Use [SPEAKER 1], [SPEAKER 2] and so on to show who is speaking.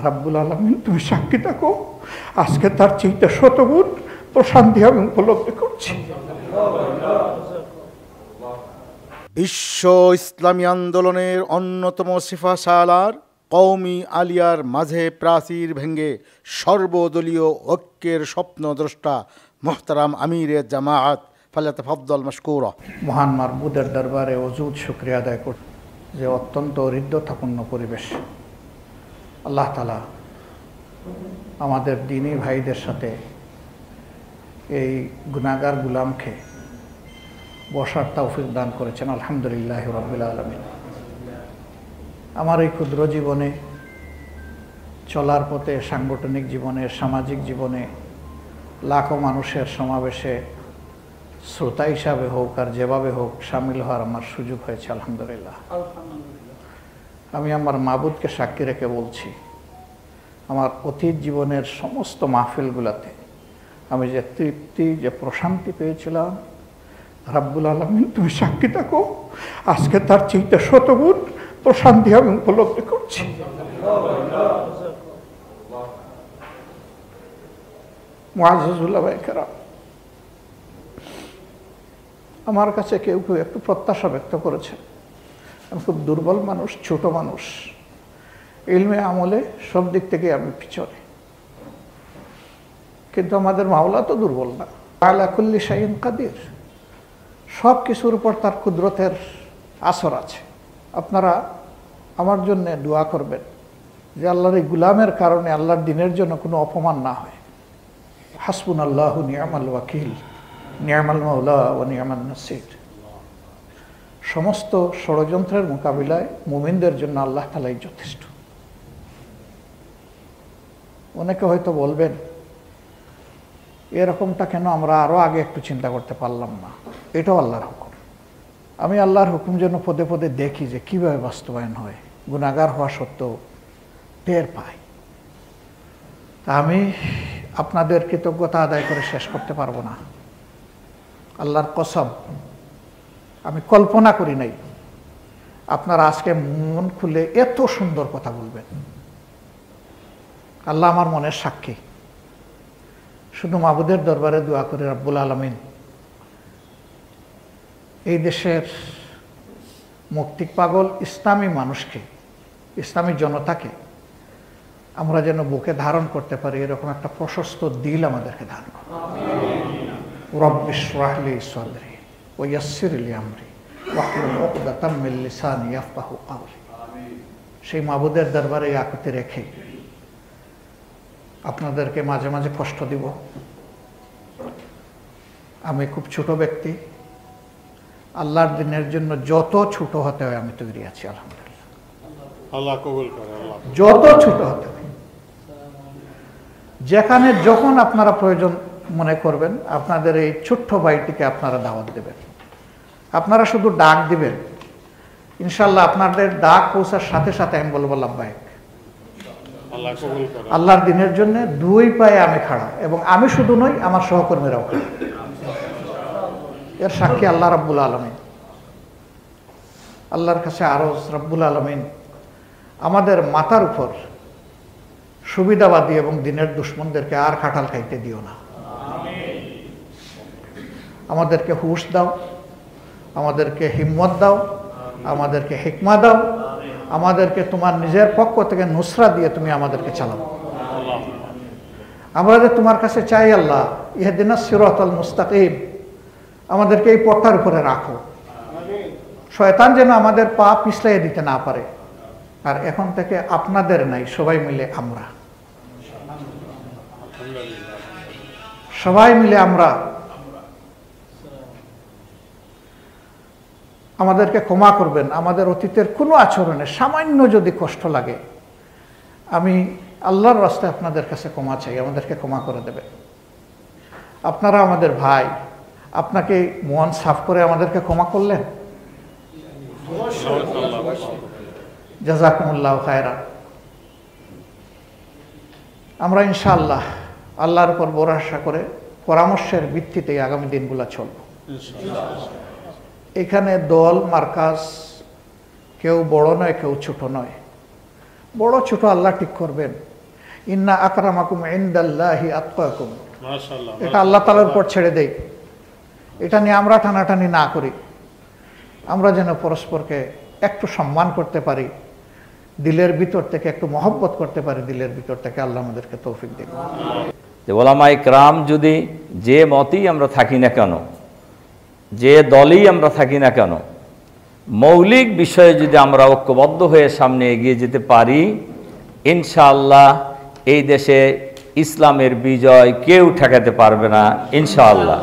[SPEAKER 1] রাব্বুল আলামিন তুমি সাক্ষী থাকো, আজকে তার চাইতে শতগুণ প্রশান্তি আমি উপলব্ধি করছি।
[SPEAKER 2] বিশ্ব ইসলামী আন্দোলনের অন্যতম সিফাসালার কওমি আলিয়ার মাঝে প্রাচীর ভেঙে সর্বদলীয় ঐক্যের স্বপ্নদ্রষ্টা মোহতারাম আমিরে জামায়াত ফালিয়াতাফাদ্দাল মাশকুরা।
[SPEAKER 1] মহান মারবুদের দরবারে অযুত শুকরিয়া আদায় করছি যে অত্যন্ত হৃদ্যতাপূর্ণ পরিবেশ আল্লাহ তাআলা আমাদের দ্বীনী ভাইদের সাথে এই গুনাহগার গোলামকে বসার তৌফিক দান করেছেন। আলহামদুলিল্লাহ রাব্বিল আলামিন। আমার এই ক্ষুদ্র জীবনে চলার পথে, সাংগঠনিক জীবনে, সামাজিক জীবনে লাখো মানুষের সমাবেশে শ্রোতা হিসাবে হোক আর যেভাবে হোক সামিল হওয়ার আমার সুযোগ হয়েছে। আলহামদুলিল্লাহ। আমি আমার মাবুদকে সাক্ষী রেখে বলছি, আমার অতীত জীবনের সমস্ত মাহফিলগুলোতে আমি যে তৃপ্তি, যে প্রশান্তি পেয়েছিলাম, রাব্বুল আলামিন তুমি সাক্ষী থাকো, আজকে তার চাইতে শতগুণ প্রশান্তি আমি উপলব্ধি করছি। মুআজ্জাজ উলামায়ে কেরাম, আমার কাছে কেউ কেউ একটু প্রত্যাশা ব্যক্ত করেছে, আমি খুব দুর্বল মানুষ, ছোট মানুষ, ইলমে আমলে সব দিক থেকে আমি পিছনে, কিন্তু আমাদের মাওলা তো দুর্বল না। আলা কুল্লি শাইইন কাদির, সব কিছুর উপর তার কুদরতের আসর আছে। আপনারা আমার জন্য দোয়া করবেন যে আল্লাহর এই গুলামের কারণে আল্লাহর দিনের জন্য কোনো অপমান না হয়। হাসবুনাল্লাহু নি'মাল ওয়াকিল, নি'মাল মাওলা ওয়া নি'মান নাসির। সমস্ত ষড়যন্ত্রের মোকাবিলায় মুমিনদের জন্য আল্লাহ তাআলাই যথেষ্ট। অনেকে হয়তো বলবেন এরকমটা কেন আমরা আরো আগে একটু চিন্তা করতে পারলাম না। এটাও আল্লাহর হুকুম। আমি আল্লাহর হুকুম যেন পদে পদে দেখি যে কিভাবে বাস্তবায়ন হয়, গুনাহগার হওয়া সত্ত্বেও টের পাই। তা আমি আপনাদের কৃতজ্ঞতা আদায় করে শেষ করতে পারবো না। আল্লাহর কসম, আমি কল্পনা করি নাই আপনারা আজকে মন খুলে এত সুন্দর কথা বলবেন। আল্লাহ আমার মনের সাক্ষী। শুধু মাবুদের দরবারে দোয়া করে রাব্বুল আলামিন এই দেশের মুক্তি পাগল ইসলামী মানুষকে, ইসলামী জনতাকে আমরা যেন বুকে ধারণ করতে পারি, এরকম একটা প্রশস্ত দিল আমাদেরকে দান করুন। রব্বি ইশরাহ লি সাদরি ওয়া ইয়াসসির লি আমরি ওয়াহলুল উকদাতাম মিন লিসানি ইয়াফকাহু কাওলি। সেই মাবুদের দরবারে আকুতি রেখে আপনাদেরকে মাঝে মাঝে কষ্ট দিব। আমি খুব ছোট ব্যক্তি, আল্লাহর দিনের জন্য যত ছোট হতে হয় আমি তৈরি আছি। আলহামদুলিল্লাহ,
[SPEAKER 3] আল্লাহ কবুল করে।
[SPEAKER 1] যত ছোট হতে হয়, যেখানে যখন আপনারা প্রয়োজন মনে করবেন, আপনাদের এই ছোট্ট ভাইটিকে আপনারা দাওয়াত দেবেন। আপনারা শুধু ডাক দিবেন, ইনশাল্লাহ আপনাদের ডাক পৌঁছার সাথে সাথে আমি বলবো লাব্বাইক। আল্লাহর দিনের জন্য দুই পায়ে আমি খাড়া, এবং আমি শুধু নই, আমার সহকর্মীরাও খাড়া। এর সাক্ষী আল্লাহ রাব্বুল আলামিন। আল্লাহর কাছে আরজ, রাব্বুল আলামিন আমাদের মাথার উপর সুবিধাবাদী এবং দিনের দুশ্মনদেরকে আর কাঁঠাল খাইতে দিও না। আমাদেরকে হুঁশ দাও, আমাদেরকে হিম্মত দাও, আমাদেরকে হিকমা দাও, আমাদেরকে তোমার নিজের পক্ষ থেকে নুসরা দিয়ে তুমি আমাদেরকে চালাও। আমরা যে তোমার কাছে চাই আল্লাহ, ইহদিনাস সিরাতাল মুস্তাকিম, আমাদেরকে এই পথটার উপরে রাখো। শয়তান যেন আমাদের পা পিছলাইয়ে দিতে না পারে। আর এখন থেকে আপনাদের নাই, সবাই মিলে আমরা, সবাই মিলে আমরা আমাদেরকে ক্ষমা করবেন। আমাদের অতীতের কোনো আচরণে সামান্য যদি কষ্ট লাগে, আমি আল্লাহর রাস্তায় আপনাদের কাছে ক্ষমা চাই, আমাদেরকে ক্ষমা করে দেবেন। আপনারা আমাদের ভাই, আপনাকে মন সাফ করে আমাদেরকে ক্ষমা করলেন, জাযাকুমুল্লাহু খায়রান। আমরা ইনশাআল্লাহ আল্লাহর উপর ভরসা করে পরামর্শের ভিত্তিতে আগামী দিনগুলো চলব। এখানে দল মার্কাজ কেউ বড় নয়, কেউ ছোট নয়। বড় ছোট আল্লাহ ঠিক করবেন। ইন্না আকরামাকুম ইনদাল্লাহি আতকাকুম,
[SPEAKER 3] মাশাআল্লাহ।
[SPEAKER 1] এটা আল্লাহ তাআলার উপর ছেড়ে দেই। এটা নিয়ে আমরা টানাটানি না করি, আমরা যেন পরস্পরকে একটু সম্মান করতে পারি, দিলের ভিতর থেকে একটু মহব্বত করতে পারি, দিলের ভিতর থেকে। আল্লাহ আমাদেরকে তৌফিক দিন।
[SPEAKER 4] যে ওলামায়ে কেরাম যদি যে মতেই আমরা থাকি না কেন, যে দলেই আমরা থাকি না কেন, মৌলিক বিষয়ে যদি আমরা ঐক্যবদ্ধ হয়ে সামনে এগিয়ে যেতে পারি, ইনশাআল্লাহ এই দেশে ইসলামের বিজয় কেউ ঠেকাতে পারবে না, ইনশাআল্লাহ।